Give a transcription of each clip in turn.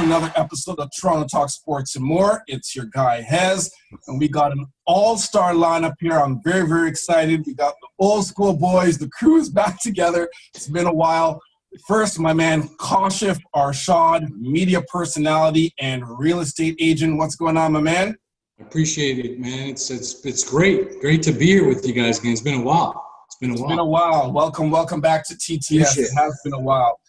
another episode of Toronto Talk Sports and More. It's your guy, Hez, and we got an all-star lineup here. I'm very, very excited. We got the old school boys. The crew is back together. It's been a while. First, my man, Kashif, Arshad, media personality and real estate agent. What's going on, my man? I appreciate it, man. It's great. Great to be here with you guys again. It's been a while. It's been a while. Welcome back to TTS. It has been a while.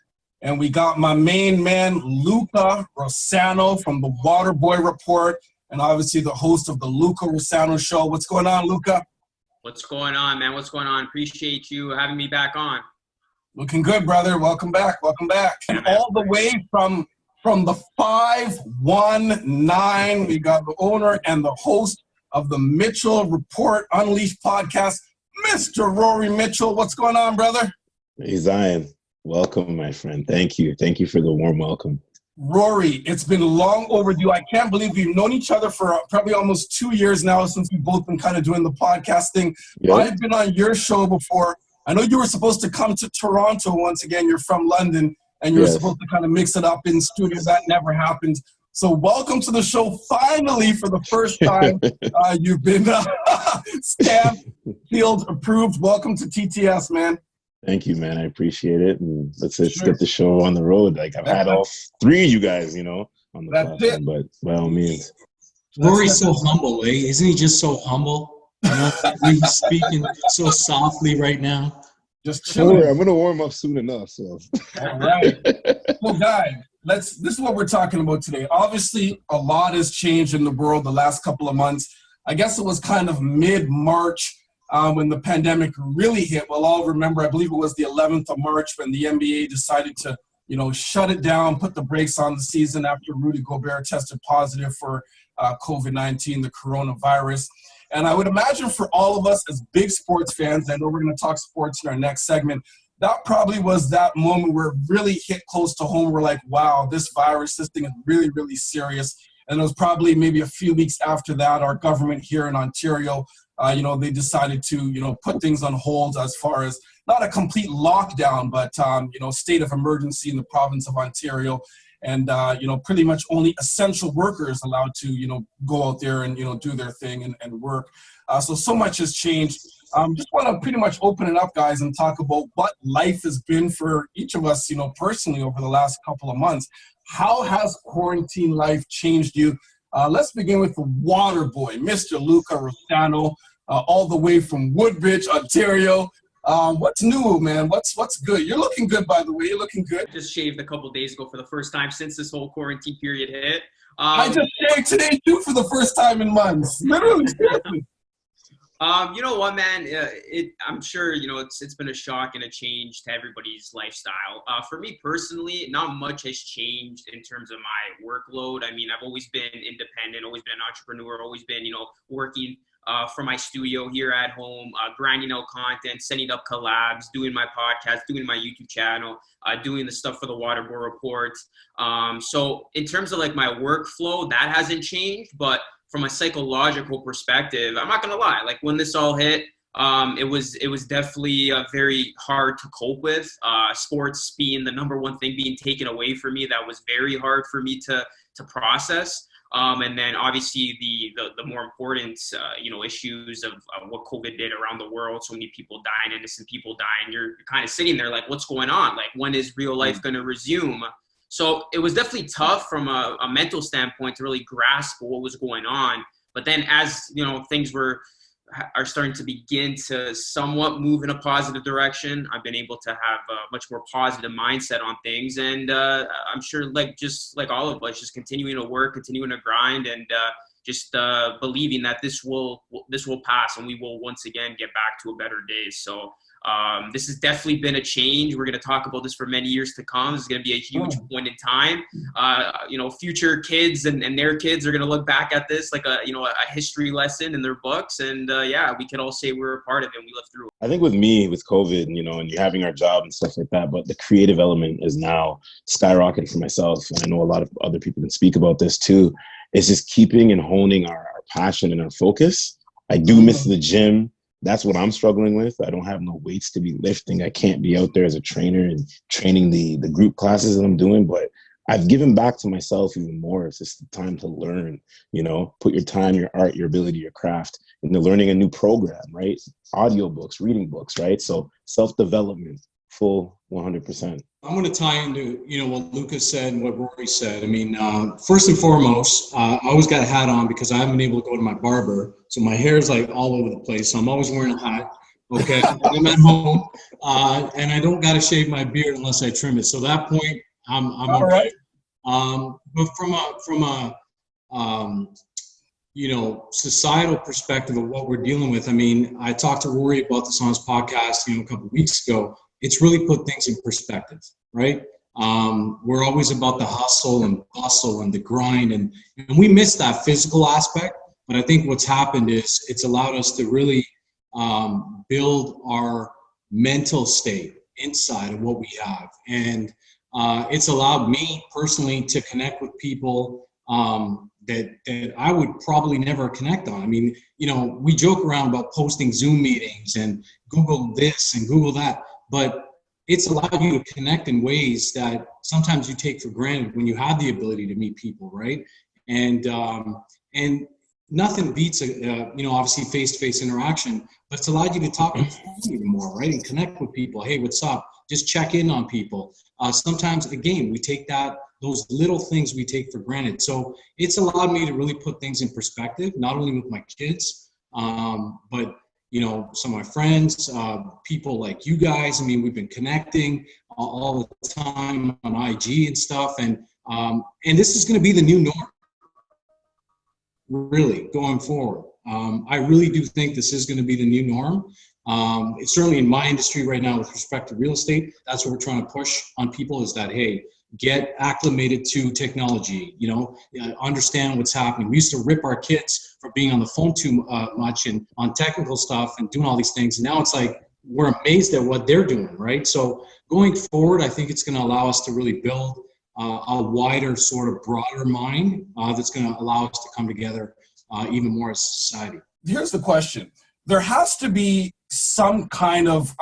And we got my main man, Luca Rosano from the Waterboy Report, and obviously the host of the Luca Rosano Show. What's going on, Luca? What's going on, man? What's going on? Appreciate you having me back on. Looking good, brother. Welcome back. And all the way from the 519, we got the owner and the host of the Mitchell Report Unleashed podcast, Mr. Rory Mitchell. What's going on, brother? Hey, Zion. Welcome, my friend. Thank you. Thank you for the warm welcome. Rory, it's been long overdue. I can't believe we've known each other for probably almost 2 years now since we've both been kind of doing the podcasting. Yep. I've been on your show before. I know you were supposed to come to Toronto once again. You're from London, and you were supposed to kind of mix it up in studio. That never happened. So welcome to the show. Finally, for the first time, you've been stamped, sealed, approved. Welcome to TTS, man. Thank you, man. I appreciate it. And let's get the show on the road. Like, I've had all three of you guys, on the platform, but by all means. Rory's so humble, eh? Isn't he just so humble? He's speaking so softly right now. Just chilling. Don't worry, I'm going to warm up soon enough. So. All right. Well, guys, this is what we're talking about today. Obviously, a lot has changed in the world the last couple of months. I guess it was kind of mid-March when the pandemic really hit. We'll all remember, I believe it was the 11th of March when the NBA decided to, shut it down, put the brakes on the season after Rudy Gobert tested positive for COVID-19, the coronavirus. And I would imagine for all of us as big sports fans, I know we're going to talk sports in our next segment, that probably was that moment where it really hit close to home. We're like, wow, this thing is really, really serious. And it was probably maybe a few weeks after that, our government here in Ontario, they decided to, put things on hold as far as not a complete lockdown, but, state of emergency in the province of Ontario. And, pretty much only essential workers allowed to, go out there and, do their thing and work. So much has changed. Just want to pretty much open it up, guys, and talk about what life has been for each of us, personally over the last couple of months. How has quarantine life changed you? Let's begin with the water boy, Mr. Luca Rosano, all the way from Woodbridge, Ontario. What's new, man? What's good? You're looking good, by the way. You're looking good. I just shaved a couple of days ago for the first time since this whole quarantine period hit. I just shaved today, too, for the first time in months. Literally, seriously. You know what, man? I'm sure, it's been a shock and a change to everybody's lifestyle. For me personally, not much has changed in terms of my workload. I mean, I've always been independent, always been an entrepreneur, always been, working from my studio here at home, grinding out content, setting up collabs, doing my podcast, doing my YouTube channel, doing the stuff for the Waterboy Report. So in terms of like my workflow, that hasn't changed, but from a psychological perspective, I'm not gonna lie, like when this all hit, it was definitely very hard to cope with. Sports being the number one thing being taken away from me, that was very hard for me to process. And then obviously the more important, issues of what COVID did around the world, so many people dying, innocent people dying, you're kind of sitting there like, what's going on? Like, when is real life going to resume? So it was definitely tough from a mental standpoint to really grasp what was going on. But then as, things are starting to begin to somewhat move in a positive direction, I've been able to have a much more positive mindset on things. And I'm sure just like all of us, just continuing to work, continuing to grind, and just believing that this will pass and we will once again get back to a better day. So this has definitely been a change. We're going to talk about this for many years to come. This is going to be a huge point in time. Future kids and their kids are going to look back at this like a history lesson in their books. And we can all say we're a part of it and we lived through it. I think with me, with COVID, and you having our job and stuff like that, but the creative element is now skyrocketed for myself. And I know a lot of other people can speak about this too. It's just keeping and honing our passion and our focus. I do miss the gym. That's what I'm struggling with. I don't have no weights to be lifting. I can't be out there as a trainer and training the group classes that I'm doing, but I've given back to myself even more. It's just the time to learn, put your time, your art, your ability, your craft into learning a new program, right? Audiobooks, reading books, right? So self-development, full 100%. I'm going to tie into, what Luca said and what Rory said. I mean, first and foremost, I always got a hat on because I haven't been able to go to my barber. So my hair is like all over the place. So I'm always wearing a hat. Okay. I'm at home and I don't got to shave my beard unless I trim it. So that point, I'm all okay. right. But from a societal perspective of what we're dealing with, I mean, I talked to Rory about this on his podcast, a couple of weeks ago. It's really put things in perspective, right? We're always about the hustle and bustle and the grind, and we miss that physical aspect. But I think what's happened is it's allowed us to really build our mental state inside of what we have. And it's allowed me personally to connect with people that I would probably never connect on. I mean, we joke around about posting Zoom meetings and Google this and Google that, but it's allowed you to connect in ways that sometimes you take for granted when you have the ability to meet people, right? And nothing beats obviously face-to-face interaction, but it's allowed you to talk on the phone even more, right? And connect with people. Hey, what's up? Just check in on people. Sometimes, again, we take those little things we take for granted. So it's allowed me to really put things in perspective, not only with my kids, but some of my friends, people like you guys. I mean, we've been connecting all the time on IG and stuff. And this is going to be the new norm, really, going forward. I really do think this is going to be the new norm. It's certainly in my industry right now with respect to real estate. That's what we're trying to push on people is that, hey, get acclimated to technology, understand what's happening. We used to rip our kids for being on the phone too much and on technical stuff and doing all these things. And now it's like, we're amazed at what they're doing, right? So going forward, I think it's going to allow us to really build a wider sort of broader mind that's going to allow us to come together even more as a society. Here's the question. There has to be some kind of,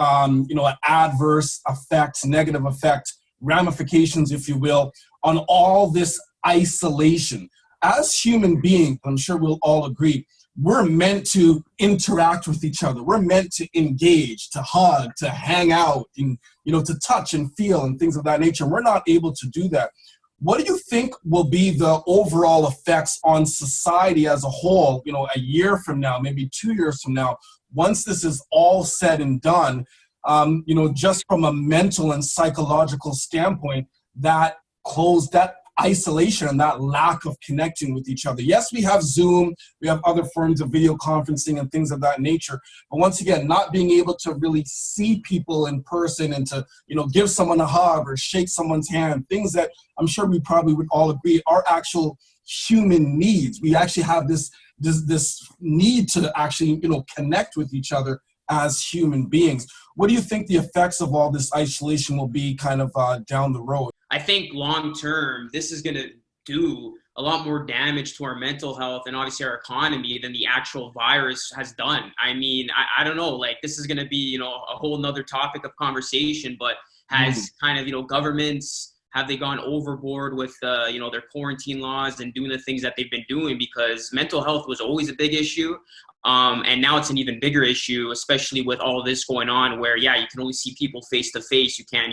adverse effect, negative effect, ramifications, if you will, on all this isolation. As human beings, I'm sure we'll all agree, we're meant to interact with each other. We're meant to engage, to hug, to hang out, and, to touch and feel and things of that nature. We're not able to do that. What do you think will be the overall effects on society as a whole, a year from now, maybe 2 years from now, once this is all said and done, just from a mental and psychological standpoint, that isolation and that lack of connecting with each other. Yes, we have Zoom, we have other forms of video conferencing and things of that nature. But once again, not being able to really see people in person and to, give someone a hug or shake someone's hand, things that I'm sure we probably would all agree are actual human needs. We actually have this need to actually, connect with each other as human beings. What do you think the effects of all this isolation will be kind of down the road? I think long term, this is going to do a lot more damage to our mental health and obviously our economy than the actual virus has done. I mean, I don't know, like this is going to be, a whole nother topic of conversation, but has kind of, governments, have they gone overboard with, their quarantine laws and doing the things that they've been doing? Because mental health was always a big issue. And now it's an even bigger issue, especially with all this going on where, you can only see people face to face. You can't,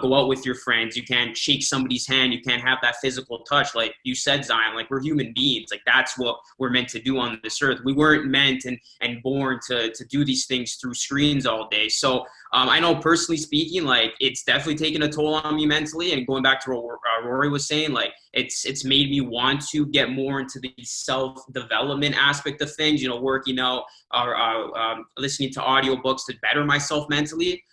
go out with your friends. You can't shake somebody's hand. You can't have that physical touch. Like you said, Zion, like we're human beings. Like that's what we're meant to do on this earth. We weren't meant and born to do these things through screens all day. So I know personally speaking, like it's definitely taken a toll on me mentally. And going back to what Rory was saying, like it's made me want to get more into the self-development aspect of things, working out or listening to audiobooks to better myself mentally.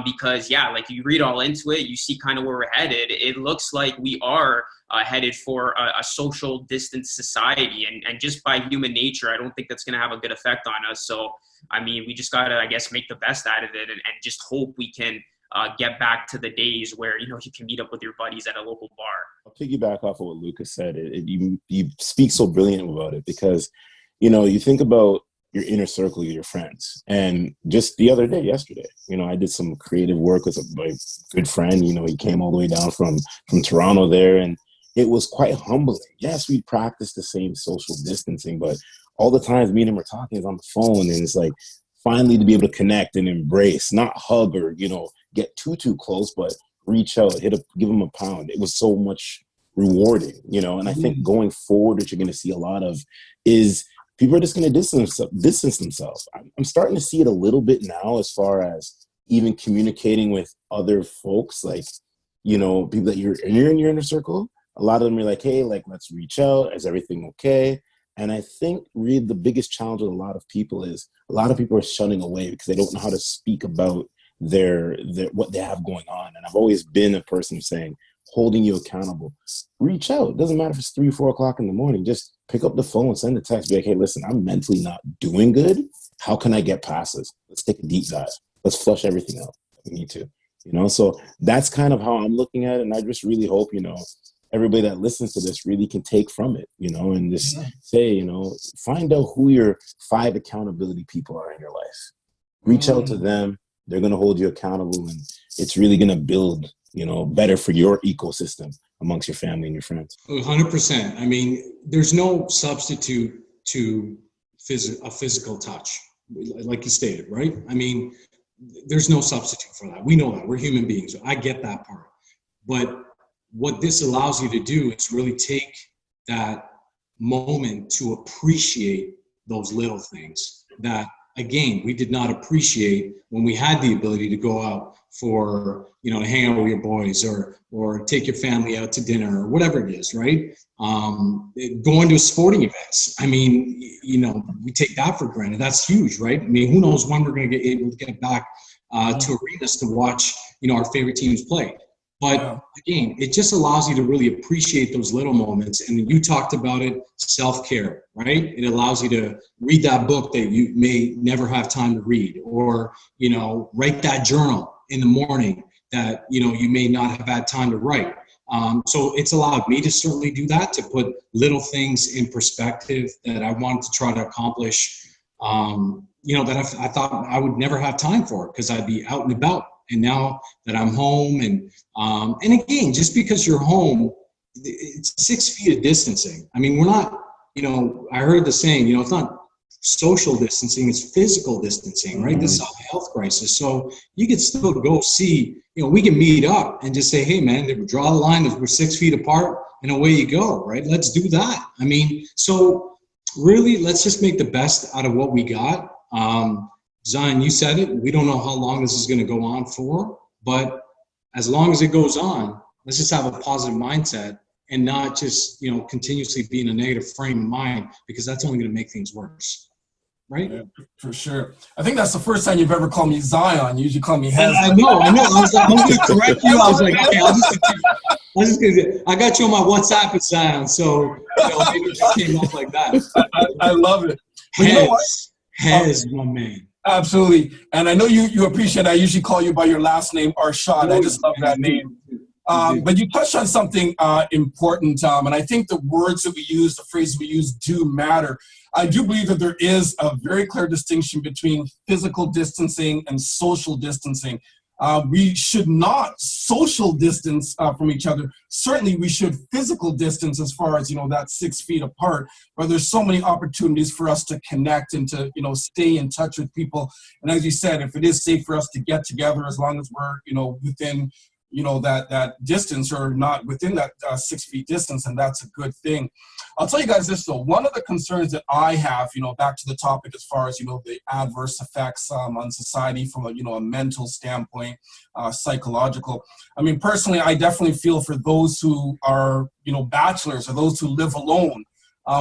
Because like you read all into it, you see kind of where we're headed. It looks like we are headed for a social distance society. And just by human nature, I don't think that's going to have a good effect on us. So, I mean, we just got to, I guess, make the best out of it and just hope we can get back to the days where, you can meet up with your buddies at a local bar. I'll piggyback off of what Luca said. You speak so brilliant about it because, you think about your inner circle, your friends. And just the other day, yesterday, you know, I did some creative work with my good friend. You know, he came all the way down from Toronto there, and it was quite humbling. Yes, we practice the same social distancing, but all the times me and him are talking is on the phone, and it's like finally to be able to connect and embrace, not hug or, you know, get too close, but reach out, give him a pound. It was so much rewarding, you know. And I think going forward, what you're going to see a lot of is people are just going to distance themselves. I'm starting to see it a little bit now, as far as even communicating with other folks, like, you know, people that you're in your inner circle. A lot of them are like, hey, like, let's reach out. Is everything okay? And I think really the biggest challenge with a lot of people is a lot of people are shunning away because they don't know how to speak about their what they have going on. And I've always been a person saying, holding you accountable. Reach out. It doesn't matter if it's 3 or 4 o'clock in the morning. Just pick up the phone, send a text, be like, hey, listen, I'm mentally not doing good. How can I get past this? Let's take a deep dive. Let's flush everything out. We need to, you know? So that's kind of how I'm looking at it. And I just really hope, you know, everybody that listens to this really can take from it, you know, and just say, you know, find out who your 5 accountability people are in your life. Reach out to them. They're going to hold you accountable, and it's really going to build, you know, better for your ecosystem amongst your family and your friends. 100%. I mean, there's no substitute to a physical touch, like you stated, right? I mean, there's no substitute for that. We know that. We're human beings. I get that part. But what this allows you to do is really take that moment to appreciate those little things that, again, we did not appreciate when we had the ability to go out for, you know, to hang out with your boys or take your family out to dinner or whatever it is, right? Going to sporting events. I mean, you know, we take that for granted. That's huge, right? I mean, who knows when we're going to get able to get back to arenas to watch, you know, our favorite teams play. But again, it just allows you to really appreciate those little moments. And you talked about it, self-care, right? It allows you to read that book that you may never have time to read, or, you know, write that journal in the morning that, you know, you may not have had time to write. So it's allowed me to certainly do that, to put little things in perspective that I wanted to try to accomplish, you know, that I thought I would never have time for because I'd be out and about. And now that I'm home, and again, just because you're home, it's 6 feet of distancing. I mean, we're not, you know, I heard the saying, you know, it's not social distancing, it's physical distancing, right? This is a health crisis. So you can still go see, you know, we can meet up and just say, hey, man, we draw the line that we're 6 feet apart and away you go, right? Let's do that. I mean, so really, let's just make the best out of what we got. Zion, you said it. We don't know how long this is going to go on for, but as long as it goes on, let's just have a positive mindset and not just, you know, continuously be in a negative frame of mind, because that's only going to make things worse. Right? Yeah, for sure. I think that's the first time you've ever called me Zion. You usually call me Hez. I know. I was going to correct you. I was like, okay, I got you on my WhatsApp at Zion, so, you know, maybe it just came off like that. I love it. But you know what? Hez, my man. Absolutely. And I know you appreciate it. I usually call you by your last name, Arshad. I just love that name. But you touched on something important, and I think the words that we use, the phrases we use do matter. I do believe that there is a very clear distinction between physical distancing and social distancing. We should not social distance from each other. Certainly we should physical distance as far as, you know, that 6 feet apart, but there's so many opportunities for us to connect and to, you know, stay in touch with people. And as you said, if it is safe for us to get together, as long as we're, you know, within, you know, that distance or not within that 6 feet distance, and that's a good thing. I'll tell you guys this though, one of the concerns that I have, you know, back to the topic as far as, you know, the adverse effects on society from a, you know, a mental standpoint, psychological. I mean, personally, I definitely feel for those who are, you know, bachelors or those who live alone,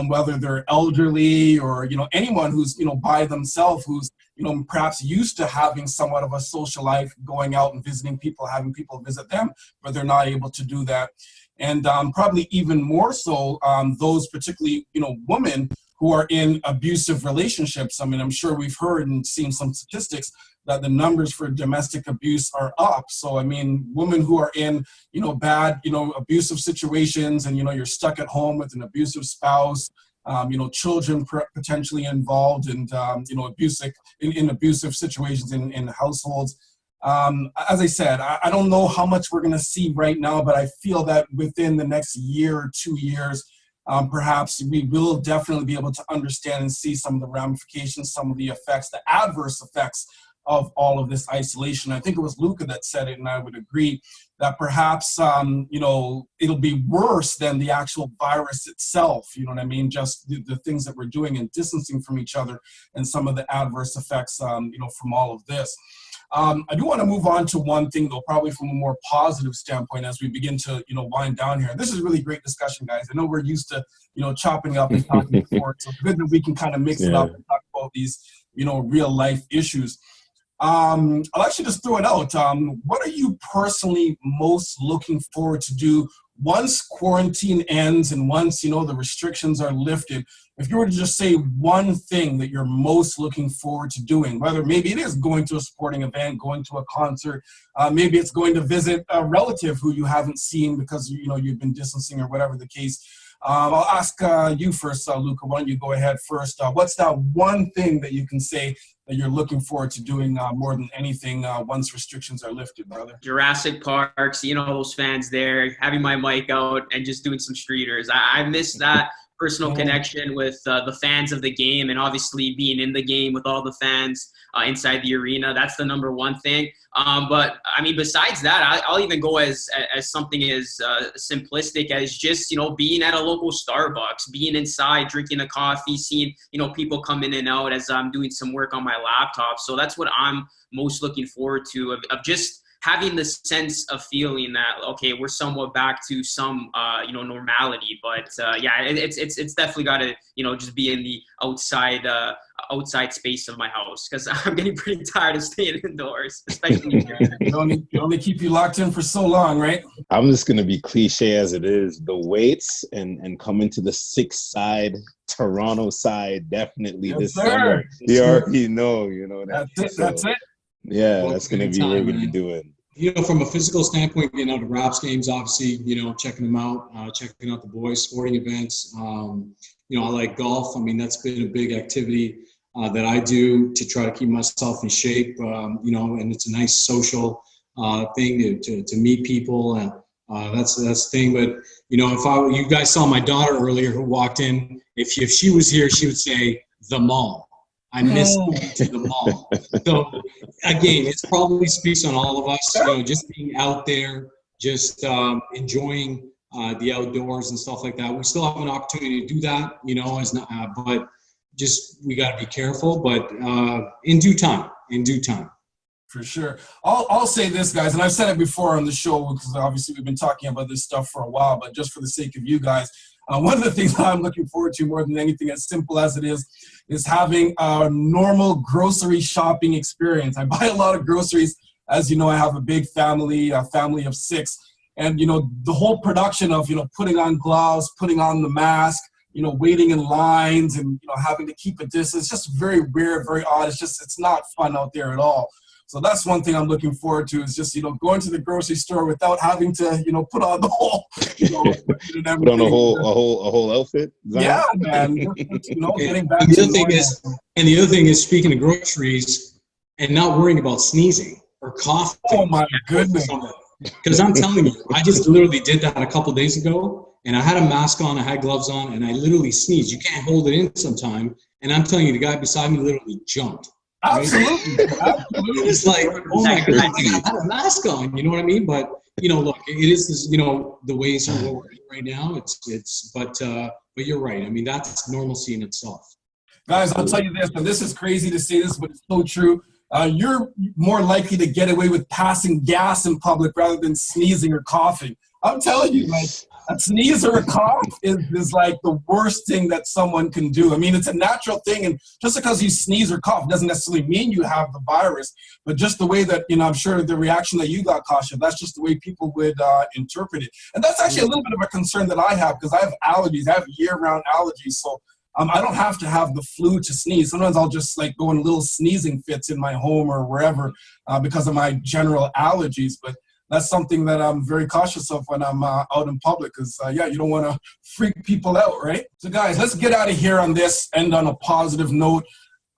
whether they're elderly or, you know, anyone who's, you know, by themselves, who's, you know, perhaps used to having somewhat of a social life, going out and visiting people, having people visit them, but they're not able to do that. And probably even more so, those particularly, you know, women who are in abusive relationships. I mean, I'm sure we've heard and seen some statistics that the numbers for domestic abuse are up. So, I mean, women who are in, you know, bad, you know, abusive situations, and, you know, you're stuck at home with an abusive spouse, children potentially involved and, in abusive situations in households. As I said, I don't know how much we're going to see right now, but I feel that within the next year or 2 years, perhaps we will definitely be able to understand and see some of the ramifications, some of the effects, the adverse effects of all of this isolation. I think it was Luca that said it, and I would agree that perhaps, it'll be worse than the actual virus itself, you know what I mean? Just the things that we're doing and distancing from each other and some of the adverse effects, from all of this. I do want to move on to one thing, though, probably from a more positive standpoint as we begin to, wind down here. This is really great discussion, guys. I know we're used to, chopping up and talking before, so it's good that we can kind of mix it up and talk about these, real life issues. I'll actually just throw it out. What are you personally most looking forward to do once quarantine ends and once, the restrictions are lifted? If you were to just say one thing that you're most looking forward to doing, whether maybe it is going to a sporting event, going to a concert, maybe it's going to visit a relative who you haven't seen because, you've been distancing or whatever the case. I'll ask you first, Luca. Why don't you go ahead first? What's that one thing that you can say that you're looking forward to doing more than anything once restrictions are lifted, brother? Jurassic Park, seeing all those fans there, having my mic out, and just doing some streeters. I miss that personal connection with the fans of the game, and obviously being in the game with all the fans inside the arena. That's the number one thing. But I mean, besides that, I'll even go as something as simplistic as just, being at a local Starbucks, being inside, drinking a coffee, seeing, people come in and out as I'm doing some work on my laptop. So that's what I'm most looking forward to, of just having the sense of feeling that, okay, we're somewhat back to some, normality. But it's definitely got to, just be in the outside space of my house, because I'm getting pretty tired of staying indoors, especially it only keep you locked in for so long, right? I'm just going to be cliche as it is. The weights and coming to the 6 side, Toronto side, definitely this summer. You already know, That's it. Yeah, that's going to be what we're going to be doing. From a physical standpoint, the Raps games, obviously, checking them out, checking out the boys, sporting events. I like golf. I mean, that's been a big activity that I do to try to keep myself in shape, and it's a nice social thing to meet people. And that's the thing. But, if you guys saw my daughter earlier who walked in, if she was here, she would say the mall. I miss to the mall. So again, it probably speaks on all of us, just being out there, just enjoying the outdoors and stuff like that. We still have an opportunity to do that, but just we got to be careful. But in due time. For sure. I'll say this, guys, and I've said it before on the show because obviously we've been talking about this stuff for a while, but just for the sake of you guys, one of the things I'm looking forward to more than anything, as simple as it is having a normal grocery shopping experience. I buy a lot of groceries. As you know, I have a big family, a family of 6. And, the whole production of, putting on gloves, putting on the mask, waiting in lines and, having to keep a distance, it's just very weird, very odd. It's not fun out there at all. So that's one thing I'm looking forward to is just, going to the grocery store without having to, put on the whole, put on a whole outfit. Yeah, man. Getting back and the other thing is, speaking of groceries and not worrying about sneezing or coughing. Oh my goodness. Because I'm telling you, I just literally did that a couple days ago, and I had a mask on, I had gloves on, and I literally sneezed. You can't hold it in sometime. And I'm telling you, the guy beside me literally jumped. Absolutely. It's like, oh my God, I had a mask on, you know what I mean? But, look, it is this, the ways are what we're in right now. But you're right. I mean, that's normalcy in itself. Guys, I'll tell you this, and this is crazy to say this, but it's so true. You're more likely to get away with passing gas in public rather than sneezing or coughing. I'm telling you, like, a sneeze or a cough is like the worst thing that someone can do. I mean, it's a natural thing, and just because you sneeze or cough doesn't necessarily mean you have the virus, but just the way that, I'm sure the reaction that you got, Kashif, that's just the way people would interpret it. And that's actually a little bit of a concern that I have because I have allergies. I have year-round allergies, so I don't have to have the flu to sneeze. Sometimes I'll just like go in little sneezing fits in my home or wherever because of my general allergies. But that's something that I'm very cautious of when I'm out in public because, you don't want to freak people out, right? So, guys, let's get out of here on this, end on a positive note.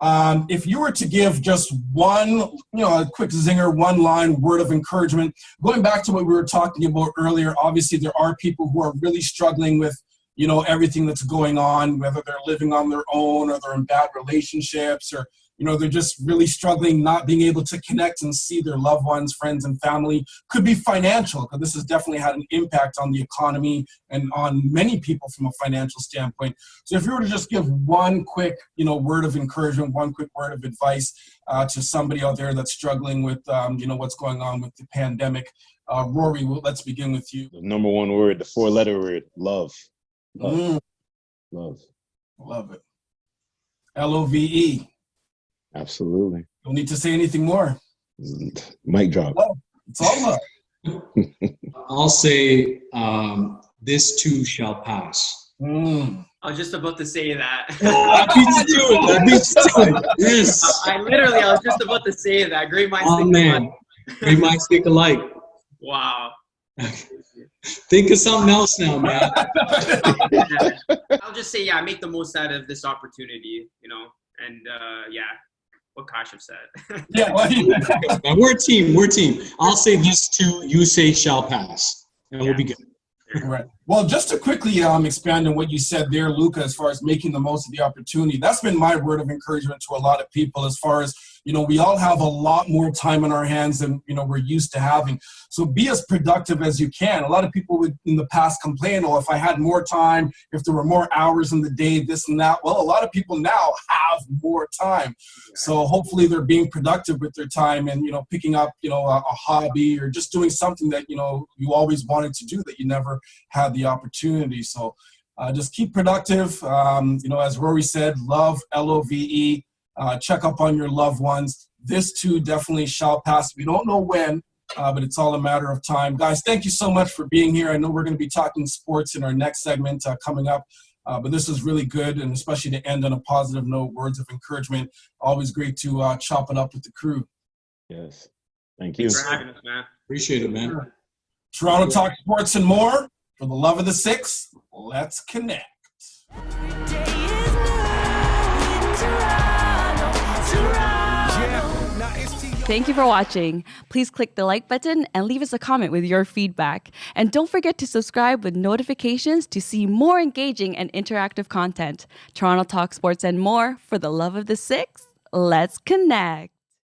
If you were to give just one, a quick zinger, one line word of encouragement, going back to what we were talking about earlier, obviously there are people who are really struggling with, everything that's going on, whether they're living on their own or they're in bad relationships or, they're just really struggling, not being able to connect and see their loved ones, friends, and family. Could be financial, because this has definitely had an impact on the economy and on many people from a financial standpoint. So if you were to just give one quick, word of encouragement, one quick word of advice to somebody out there that's struggling with, what's going on with the pandemic. Rory, let's begin with you. The number one word, the 4-letter word, love. Love. Love. Love it. LOVE. Absolutely. Don't need to say anything more. Mic drop. Love. It's all love. I'll say, this too shall pass. I was just about to say that. That beats it. Yes. I was just about to say that. Great minds think alike. Great minds think alike. Wow. Think of something else now, man. I'll just say, make the most out of this opportunity, and what Kashif said. Man, we're a team. I'll say this too, you say shall pass, and we'll be good. Right. Well, just to quickly expand on what you said there, Luca, as far as making the most of the opportunity, that's been my word of encouragement to a lot of people as far as, we all have a lot more time on our hands than, we're used to having. So be as productive as you can. A lot of people would in the past complain, if I had more time, if there were more hours in the day, this and that. Well, a lot of people now have more time. So hopefully they're being productive with their time and, picking up, a hobby or just doing something that, you always wanted to do that you never had the opportunity. So just keep productive. As Rory said, love, LOVE. Check up on your loved ones. This too definitely shall pass. We don't know when, but it's all a matter of time. Guys, thank you so much for being here. I know we're going to be talking sports in our next segment coming up, but this is really good, and especially to end on a positive note, words of encouragement. Always great to chop it up with the crew. Yes. Thank you. Thanks for having us, man. Appreciate it, man. Sure. Toronto Talk Sports and more. For the love of the six, let's connect. Thank you for watching. Please click the like button and leave us a comment with your feedback. And don't forget to subscribe with notifications to see more engaging and interactive content. Toronto Talk Sports and more. For the love of the six, let's connect.